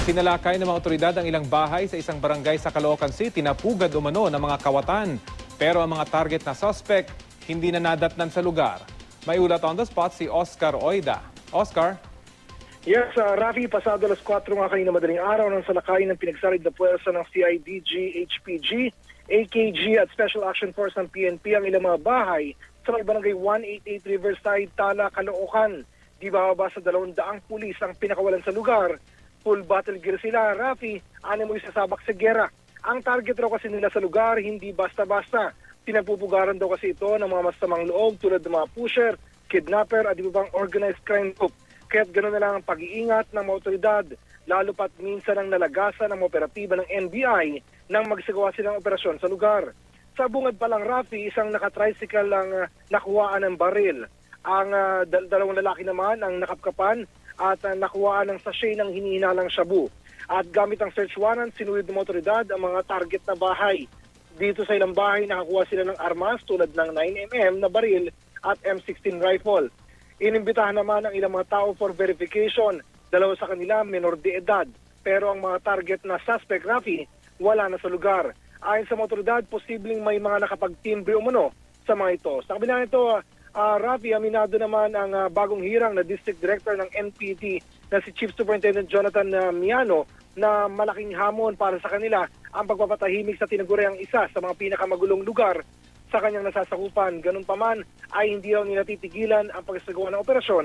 Sinalakay ng mga otoridad ang ilang bahay sa isang barangay sa Caloocan City na pugad umano ng mga kawatan. Pero ang mga target na suspect hindi na nadatnan sa lugar. May ulat on the spot si Oscar Oida. Oscar? Yes, Rafi, pasado alas 4 nga kanina madaling araw nang salakayin ng pinagsarid na puwersa ng CIDG, HPG, AKG at Special Action Force ng PNP ang ilang mga bahay sa may barangay 188 Riverside, Tala, Caloocan. Di bababa sa 200 pulis ang pinakawalan sa lugar. Full battle gear sila, Rafi, ano mo isasabak sa gera. Ang target raw kasi nila sa lugar, hindi basta-basta. Pinapupugaran daw kasi ito ng mga masamang loob tulad ng mga pusher, kidnapper at iba pang organized crime group. Kaya't gano'n na lang ang pag-iingat ng mga otoridad, lalo pat minsan ang nalagasan ng operatiba ng NBI nang magsagawa silang operasyon sa lugar. Sa bungad pa lang, Rafi, isang nakatricycle ang nakuhaan ng baril. Ang dalawang lalaki naman ang nakapkapan at nakuhaan ng sachet ng hinihinalang shabu. At gamit ang search warrant, sinuwid ng mga otoridad ang mga target na bahay. Dito sa ilang bahay, nakakuha sila ng armas tulad ng 9mm na baril at M16 rifle. Inimbitahan naman ang ilang mga tao for verification. Dalawa sa kanila menor de edad. Pero ang mga target na suspect, Rafi, wala na sa lugar. Ayon sa mga otoridad, posibleng may mga nakapagtimbre umano sa mga ito. Sa kabila nito, Rafi, aminado naman ang bagong hirang na District Director ng NPD na si Chief Superintendent Jonathan Miano na malaking hamon para sa kanila ang pagpapatahimik sa tinaguriang isa sa mga pinakamagulong lugar sa kanyang nasasakupan. Ganun pa man ay hindi raw nila titigilan ang pagsagawa ng operasyon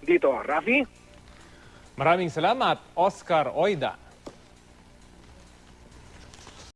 dito. Rafi? Maraming salamat, Oscar Oida.